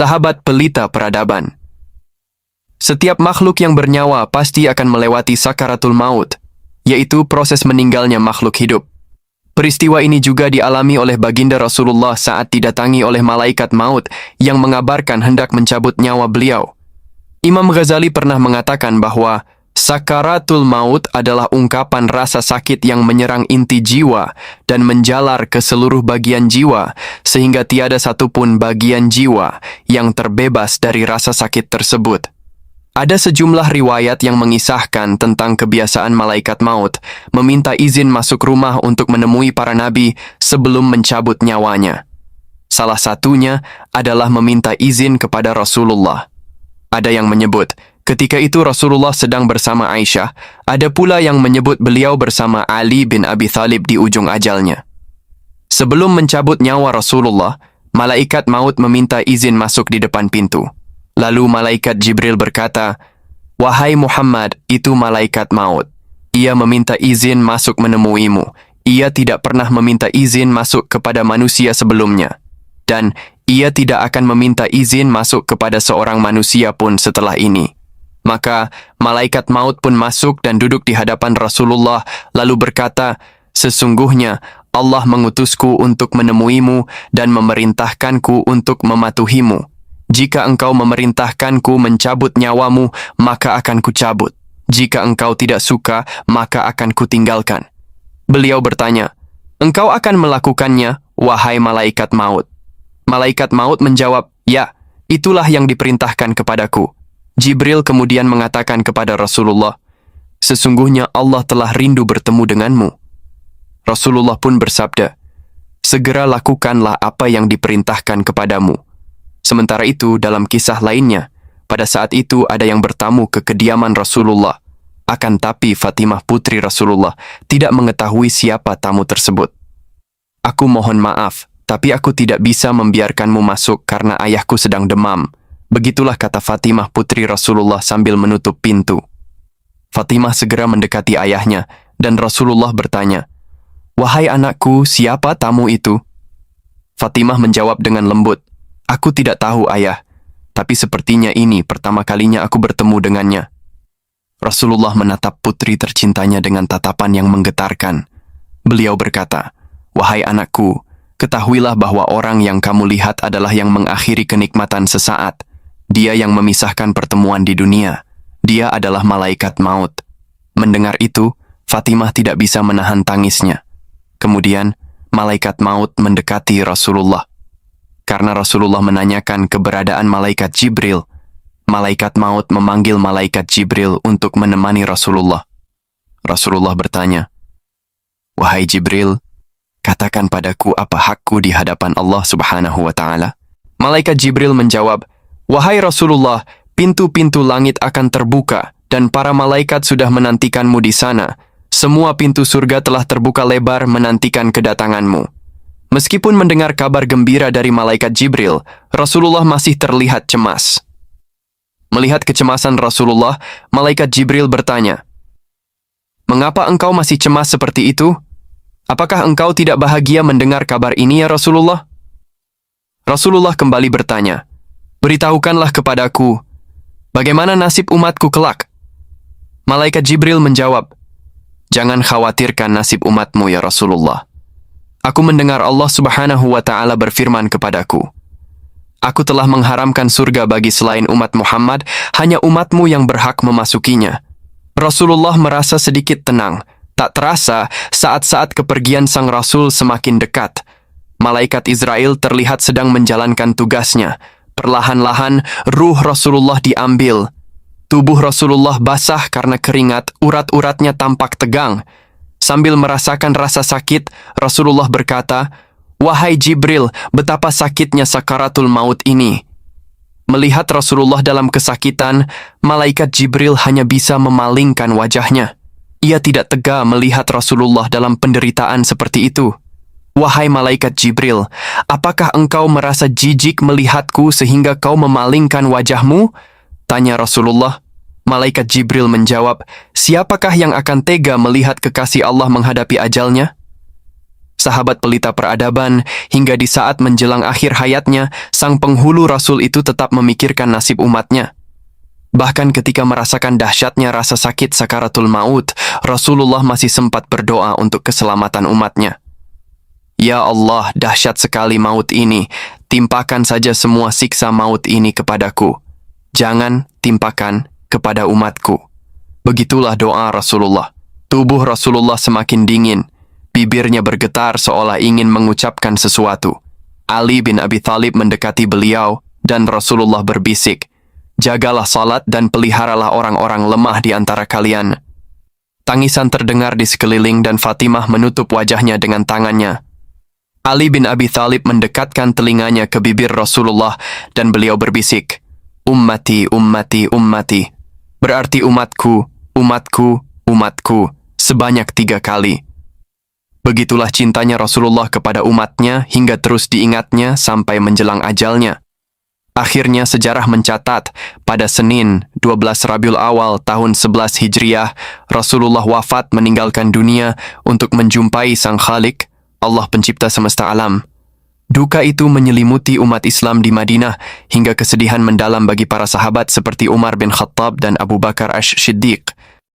sahabat pelita peradaban. Setiap makhluk yang bernyawa pasti akan melewati sakaratul maut, yaitu proses meninggalnya makhluk hidup. Peristiwa ini juga dialami oleh baginda Rasulullah saat didatangi oleh malaikat maut yang mengabarkan hendak mencabut nyawa beliau. Imam Ghazali pernah mengatakan bahwa sakaratul maut adalah ungkapan rasa sakit yang menyerang inti jiwa dan menjalar ke seluruh bagian jiwa, sehingga tiada satupun bagian jiwa yang terbebas dari rasa sakit tersebut. Ada sejumlah riwayat yang mengisahkan tentang kebiasaan malaikat maut meminta izin masuk rumah untuk menemui para nabi sebelum mencabut nyawanya. Salah satunya adalah meminta izin kepada Rasulullah. Ada yang menyebut, ketika itu Rasulullah sedang bersama Aisyah, ada pula yang menyebut beliau bersama Ali bin Abi Thalib di ujung ajalnya. Sebelum mencabut nyawa Rasulullah, malaikat maut meminta izin masuk di depan pintu. Lalu malaikat Jibril berkata, "Wahai Muhammad, itu malaikat maut. Ia meminta izin masuk menemuimu. Ia tidak pernah meminta izin masuk kepada manusia sebelumnya. Dan ia tidak akan meminta izin masuk kepada seorang manusia pun setelah ini." Maka malaikat maut pun masuk dan duduk di hadapan Rasulullah, lalu berkata, "Sesungguhnya Allah mengutusku untuk menemuimu dan memerintahkanku untuk mematuhimu. Jika engkau memerintahkanku mencabut nyawamu, maka akan kucabut. Jika engkau tidak suka, maka akan kutinggalkan." Beliau bertanya, "Engkau akan melakukannya, wahai malaikat maut?" Malaikat maut menjawab, "Ya, itulah yang diperintahkan kepadaku." Jibril kemudian mengatakan kepada Rasulullah, "Sesungguhnya Allah telah rindu bertemu denganmu." Rasulullah pun bersabda, "Segera lakukanlah apa yang diperintahkan kepadamu." Sementara itu, dalam kisah lainnya, pada saat itu ada yang bertamu ke kediaman Rasulullah. Akan tapi Fatimah putri Rasulullah tidak mengetahui siapa tamu tersebut. "Aku mohon maaf, tapi aku tidak bisa membiarkanmu masuk karena ayahku sedang demam." Begitulah kata Fatimah putri Rasulullah sambil menutup pintu. Fatimah segera mendekati ayahnya, dan Rasulullah bertanya, "Wahai anakku, siapa tamu itu?" Fatimah menjawab dengan lembut, "Aku tidak tahu, ayah, tapi sepertinya ini pertama kalinya aku bertemu dengannya." Rasulullah menatap putri tercintanya dengan tatapan yang menggetarkan. Beliau berkata, "Wahai anakku, ketahuilah bahwa orang yang kamu lihat adalah yang mengakhiri kenikmatan sesaat. Dia yang memisahkan pertemuan di dunia. Dia adalah malaikat maut." Mendengar itu, Fatimah tidak bisa menahan tangisnya. Kemudian, malaikat maut mendekati Rasulullah. Karena Rasulullah menanyakan keberadaan malaikat Jibril, malaikat maut memanggil malaikat Jibril untuk menemani Rasulullah. Rasulullah bertanya, "Wahai Jibril, katakan padaku apa hakku di hadapan Allah Subhanahu wa Ta'ala?" Malaikat Jibril menjawab, "Wahai Rasulullah, pintu-pintu langit akan terbuka dan para malaikat sudah menantikanmu di sana. Semua pintu surga telah terbuka lebar menantikan kedatanganmu." Meskipun mendengar kabar gembira dari malaikat Jibril, Rasulullah masih terlihat cemas. Melihat kecemasan Rasulullah, malaikat Jibril bertanya, "Mengapa engkau masih cemas seperti itu? Apakah engkau tidak bahagia mendengar kabar ini, ya Rasulullah?" Rasulullah kembali bertanya, "Beritahukanlah kepadaku, bagaimana nasib umatku kelak?" Malaikat Jibril menjawab, "Jangan khawatirkan nasib umatmu, ya Rasulullah. Aku mendengar Allah Subhanahu wa Ta'ala berfirman kepadaku, Aku telah mengharamkan surga bagi selain umat Muhammad, hanya umatmu yang berhak memasukinya." Rasulullah merasa sedikit tenang. Tak terasa, saat-saat kepergian sang Rasul semakin dekat. Malaikat Israel terlihat sedang menjalankan tugasnya. Perlahan-lahan, ruh Rasulullah diambil. Tubuh Rasulullah basah karena keringat, urat-uratnya tampak tegang. Sambil merasakan rasa sakit, Rasulullah berkata, "Wahai Jibril, betapa sakitnya sakaratul maut ini." Melihat Rasulullah dalam kesakitan, malaikat Jibril hanya bisa memalingkan wajahnya. Ia tidak tega melihat Rasulullah dalam penderitaan seperti itu. "Wahai malaikat Jibril, apakah engkau merasa jijik melihatku sehingga kau memalingkan wajahmu?" tanya Rasulullah. Malaikat Jibril menjawab, "Siapakah yang akan tega melihat kekasih Allah menghadapi ajalnya?" sahabat pelita peradaban, hingga di saat menjelang akhir hayatnya, sang penghulu Rasul itu tetap memikirkan nasib umatnya. Bahkan ketika merasakan dahsyatnya rasa sakit sakaratul maut, Rasulullah masih sempat berdoa untuk keselamatan umatnya. Ya Allah, dahsyat sekali maut ini. Timpakan saja semua siksa maut ini kepadaku. Jangan timpakan kepada umatku. Begitulah doa Rasulullah. Tubuh Rasulullah semakin dingin. Bibirnya bergetar seolah ingin mengucapkan sesuatu. Ali bin Abi Thalib mendekati beliau dan Rasulullah berbisik, "Jagalah salat dan peliharalah orang-orang lemah di antara kalian." Tangisan terdengar di sekeliling dan Fatimah menutup wajahnya dengan tangannya. Ali bin Abi Thalib mendekatkan telinganya ke bibir Rasulullah dan beliau berbisik, "Ummati, ummati, ummati." Berarti umatku, umatku, umatku, sebanyak 3 kali. Begitulah cintanya Rasulullah kepada umatnya hingga terus diingatnya sampai menjelang ajalnya. Akhirnya sejarah mencatat, pada Senin 12 Rabiul Awal tahun 11 Hijriah, Rasulullah wafat meninggalkan dunia untuk menjumpai Sang Khalik, Allah pencipta semesta alam. Duka itu menyelimuti umat Islam di Madinah hingga kesedihan mendalam bagi para sahabat seperti Umar bin Khattab dan Abu Bakar Ash-Shiddiq.